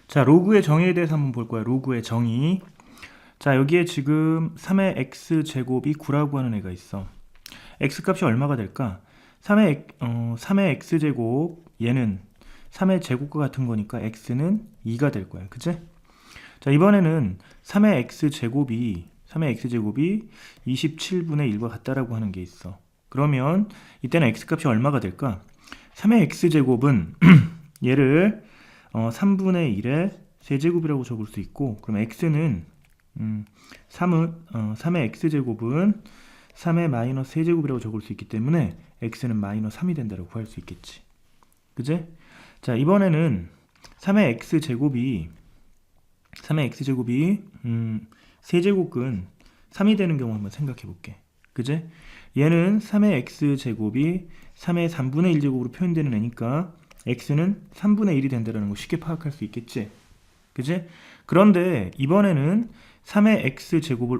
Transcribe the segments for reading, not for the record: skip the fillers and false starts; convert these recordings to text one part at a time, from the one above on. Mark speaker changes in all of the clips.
Speaker 1: 자, 로그의 정의에 대해서 한번 볼 거야. 로그의 정의. 자, 여기에 지금 3의 x제곱이 9라고 하는 애가 있어. x값이 얼마가 될까? 3의 x제곱, 얘는 3의 제곱과 같은 거니까 x는 2가 될 거야. 그치? 자, 이번에는 3의 x제곱이 27분의 1과 같다라고 하는 게 있어. 그러면 이때는 x값이 얼마가 될까? 3의 x제곱은 얘를 3분의 1의 세제곱이라고 적을 수 있고, 그럼 x는 3의 x제곱은 3의 마이너스 세제곱이라고 적을 수 있기 때문에 x는 마이너스 3이 된다고 구할 수 있겠지. 그제? 자, 이번에는 3의 x제곱이 세제곱근 3이 되는 경우 한번 생각해 볼게. 그제? 얘는 3의 x제곱이 3의 3분의 1제곱으로 표현되는 애니까 x는 3분의 1이 된다는 거 쉽게 파악할 수 있겠지. 그지? 그런데 이번에는 3의 x제곱을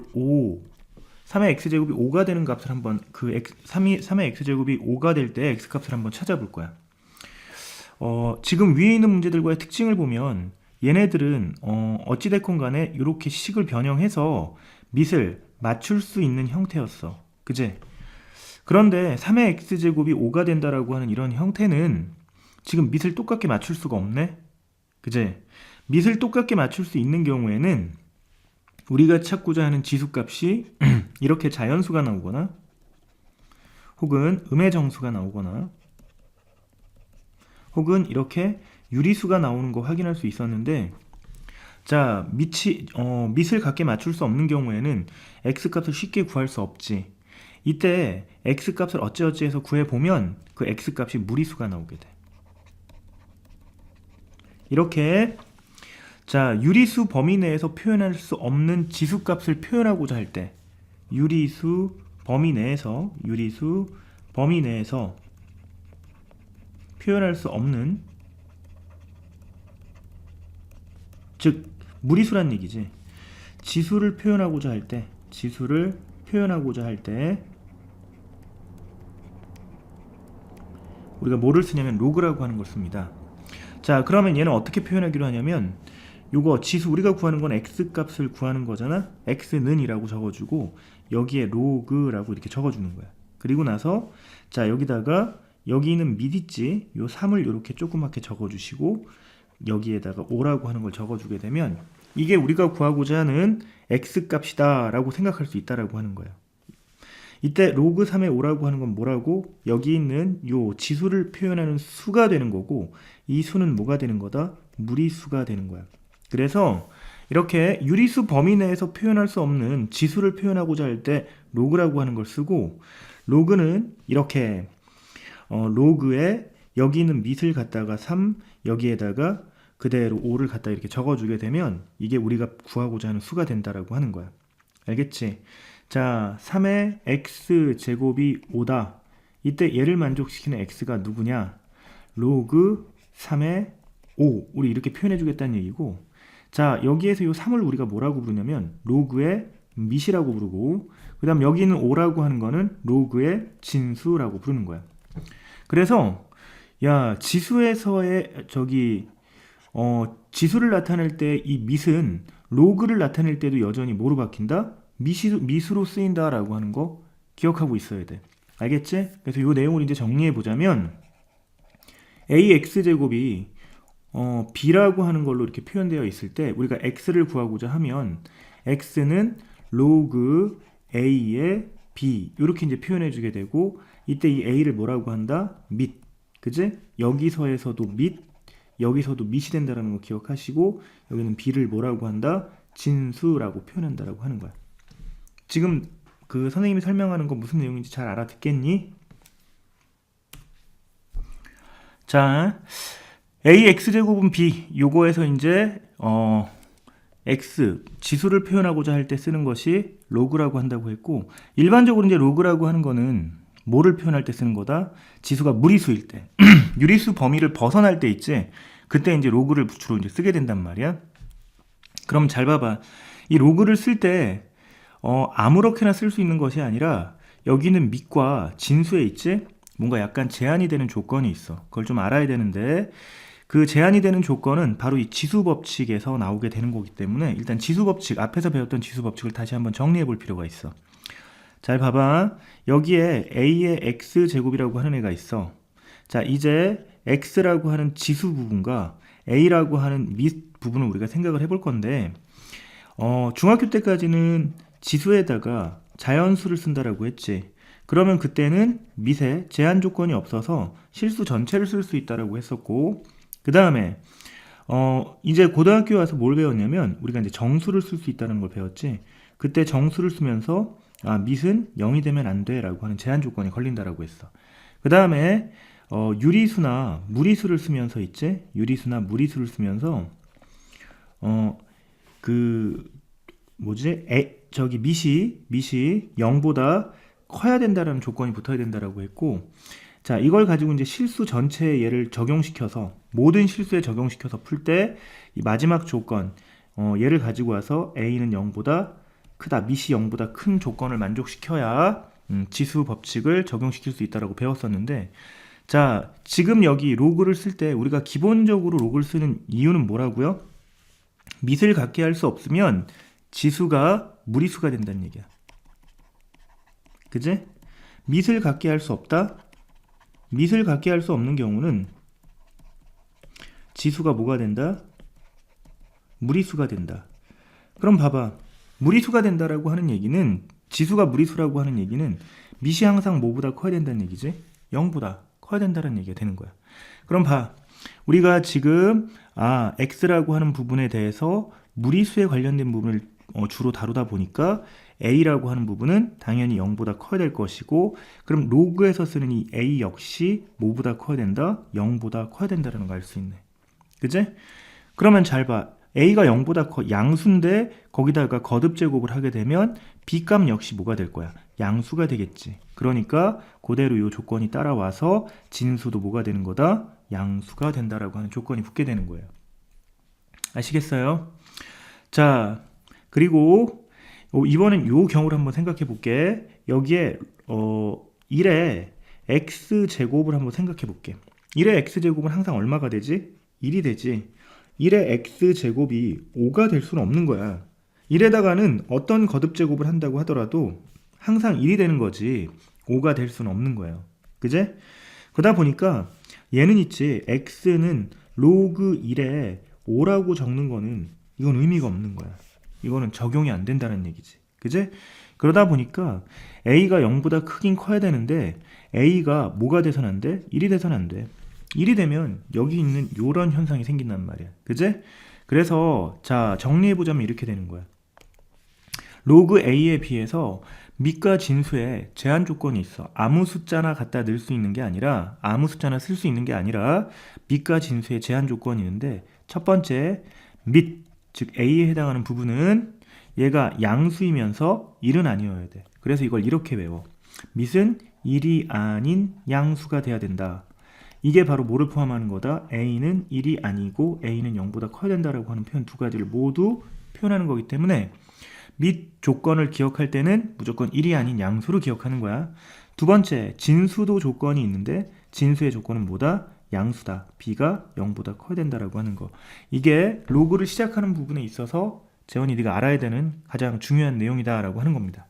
Speaker 1: 3의 x제곱이 5가 되는 값을 한번 3의 x제곱이 5가 될 때 x값을 한번 찾아볼 거야. 지금 위에 있는 문제들과의 특징을 보면 얘네들은 어찌됐건 간에 이렇게 식을 변형해서 밑을 맞출 수 있는 형태였어. 그지? 그런데 3의 x제곱이 5가 된다라고 하는 이런 형태는 지금 밑을 똑같게 맞출 수가 없네. 그제? 밑을 똑같게 맞출 수 있는 경우에는 우리가 찾고자 하는 지수값이 이렇게 자연수가 나오거나 혹은 음의 정수가 나오거나 혹은 이렇게 유리수가 나오는 거 확인할 수 있었는데, 자, 밑을 같게 맞출 수 없는 경우에는 x값을 쉽게 구할 수 없지. 이때 x값을 어찌어찌해서 구해보면 그 x값이 무리수가 나오게 돼. 이렇게 자, 유리수 범위 내에서 표현할 수 없는 지수값을 표현하고자 할 때 유리수 범위 내에서 표현할 수 없는, 즉 무리수란 얘기지. 지수를 표현하고자 할 때 우리가 뭐를 쓰냐면 로그라고 하는 걸 씁니다. 자, 그러면 얘는 어떻게 표현하기로 하냐면, 요거 지수 우리가 구하는 건 x값을 구하는 거잖아. x는 이라고 적어주고 여기에 로그라고 이렇게 적어주는 거야. 그리고 나서 자, 여기다가 여기 있는 밑 있지, 요 3을 이렇게 조그맣게 적어주시고 여기에다가 5라고 하는 걸 적어주게 되면 이게 우리가 구하고자 하는 x값이다 라고 생각할 수 있다라고 하는 거야. 이때 로그 3의 5라고 하는 건 뭐라고? 여기 있는 요 지수를 표현하는 수가 되는 거고, 이 수는 뭐가 되는 거다? 무리수가 되는 거야. 그래서 이렇게 유리수 범위 내에서 표현할 수 없는 지수를 표현하고자 할 때 로그라고 하는 걸 쓰고, 로그는 이렇게 로그에 여기 있는 밑을 갖다가 3, 여기에다가 그대로 5를 갖다 이렇게 적어주게 되면 이게 우리가 구하고자 하는 수가 된다라고 하는 거야. 알겠지? 자, 3의 x제곱이 5다. 이때 얘를 만족시키는 x가 누구냐? 로그 3의 5. 우리 이렇게 표현해 주겠다는 얘기고, 자, 여기에서 이 3을 우리가 뭐라고 부르냐면 로그의 밑이라고 부르고, 그 다음 여기 있는 5라고 하는 거는 로그의 진수라고 부르는 거야. 그래서 야, 지수에서의 지수를 나타낼 때 이 밑은 로그를 나타낼 때도 여전히 뭐로 바뀐다? 밑으로 쓰인다라고 하는 거 기억하고 있어야 돼. 알겠지? 그래서 이 내용을 이제 정리해 보자면, ax제곱이 b라고 하는 걸로 이렇게 표현되어 있을 때 우리가 x를 구하고자 하면 x는 로그 a의 b 이렇게 이제 표현해 주게 되고, 이때 이 a를 뭐라고 한다? 밑. 그지? 여기서에서도 밑, 여기서도 밑이 된다라는 거 기억하시고, 여기는 b를 뭐라고 한다? 진수라고 표현한다라고 하는 거야. 지금 그 선생님이 설명하는 거 무슨 내용인지 잘 알아듣겠니? 자, ax제곱은 b, 요거에서 이제 x 지수를 표현하고자 할 때 쓰는 것이 로그라고 한다고 했고, 일반적으로 이제 로그라고 하는 거는 뭐를 표현할 때 쓰는 거다? 지수가 무리수일 때, 유리수 범위를 벗어날 때 있지, 그때 이제 로그를 주로 이제 쓰게 된단 말이야. 그럼 잘 봐봐. 이 로그를 쓸 때 아무렇게나 쓸 수 있는 것이 아니라 여기는 밑과 진수에 있지, 뭔가 약간 제한이 되는 조건이 있어. 그걸 좀 알아야 되는데, 그 제한이 되는 조건은 바로 이 지수 법칙에서 나오게 되는 거기 때문에 일단 지수 법칙, 앞에서 배웠던 지수 법칙을 다시 한번 정리해 볼 필요가 있어. 잘 봐봐. 여기에 a의 x제곱이라고 하는 애가 있어. 자, 이제 x라고 하는 지수 부분과 a라고 하는 밑 부분을 우리가 생각을 해볼 건데, 중학교 때까지는 지수에다가 자연수를 쓴다라고 했지. 그러면 그때는 밑에 제한 조건이 없어서 실수 전체를 쓸 수 있다라고 했었고, 그 다음에 이제 고등학교에 와서 뭘 배웠냐면 우리가 이제 정수를 쓸 수 있다는 걸 배웠지. 그때 정수를 쓰면서 밑은 0이 되면 안 돼라고 하는 제한 조건이 걸린다라고 했어. 그 다음에 유리수나 무리수를 쓰면서 있지. 유리수나 무리수를 쓰면서 저기 밑이 0보다 커야 된다라는 조건이 붙어야 된다라고 했고, 자, 이걸 가지고 이제 실수 전체에 얘를 적용시켜서 모든 실수에 적용시켜서 풀 때 이 마지막 조건 얘를 가지고 와서 a는 0보다 크다, 밑이 0보다 큰 조건을 만족시켜야 지수 법칙을 적용시킬 수 있다라고 배웠었는데, 자, 지금 여기 로그를 쓸 때 우리가 기본적으로 로그를 쓰는 이유는 뭐라고요? 밑을 갖게 할 수 없으면 지수가 무리수가 된다는 얘기야. 그지? 밑을 갖게 할 수 없다? 밑을 갖게 할 수 없는 경우는 지수가 뭐가 된다? 무리수가 된다. 그럼 봐봐. 무리수가 된다라고 하는 얘기는, 지수가 무리수라고 하는 얘기는 밑이 항상 뭐보다 커야 된다는 얘기지? 0보다 커야 된다는 얘기가 되는 거야. 그럼 봐. 우리가 지금 x라고 하는 부분에 대해서 무리수에 관련된 부분을 주로 다루다 보니까 a라고 하는 부분은 당연히 0보다 커야 될 것이고, 그럼 로그에서 쓰는 이 a 역시 뭐보다 커야 된다? 0보다 커야 된다는 걸 알 수 있네. 그치? 그러면 잘 봐. a가 0보다 커, 양수인데 거기다가 거듭 제곱을 하게 되면 b 값 역시 뭐가 될 거야? 양수가 되겠지. 그러니까 그대로 이 조건이 따라와서 진수도 뭐가 되는 거다? 양수가 된다라고 하는 조건이 붙게 되는 거예요. 아시겠어요? 자, 그리고 이번엔 요 경우를 한번 생각해 볼게. 여기에 1의 x제곱을 한번 생각해 볼게. 1의 x제곱은 항상 얼마가 되지? 1이 되지. 1의 x제곱이 5가 될 수는 없는 거야. 1에다가는 어떤 거듭제곱을 한다고 하더라도 항상 1이 되는 거지 5가 될 수는 없는 거예요. 그제? 그러다 보니까 얘는 있지, x는 로그 1에 5라고 적는 거는 이건 의미가 없는 거야. 이거는 적용이 안 된다는 얘기지. 그제? 그러다 보니까 a가 0보다 크긴 커야 되는데 a가 뭐가 돼서는 안 돼? 1이 돼서는 안 돼. 1이 되면 여기 있는 요런 현상이 생긴단 말이야. 그제? 그래서 자, 정리해보자면 이렇게 되는 거야. 로그 a에 비해서 밑과 진수에 제한 조건이 있어. 아무 숫자나 갖다 넣을 수 있는 게 아니라, 아무 숫자나 쓸 수 있는 게 아니라 밑과 진수에 제한 조건이 있는데, 첫 번째 밑, 즉 a에 해당하는 부분은 얘가 양수이면서 1은 아니어야 돼. 그래서 이걸 이렇게 외워. 밑은 1이 아닌 양수가 돼야 된다. 이게 바로 뭐를 포함하는 거다? a는 1이 아니고 a는 0보다 커야 된다라고 하는 표현 두 가지를 모두 표현하는 거기 때문에 밑 조건을 기억할 때는 무조건 1이 아닌 양수를 기억하는 거야. 두 번째, 진수도 조건이 있는데 진수의 조건은 뭐다? 양수다. b가 0보다 커야 된다라고 하는 거. 이게 로그를 시작하는 부분에 있어서 재원이 네가 알아야 되는 가장 중요한 내용이다라고 하는 겁니다.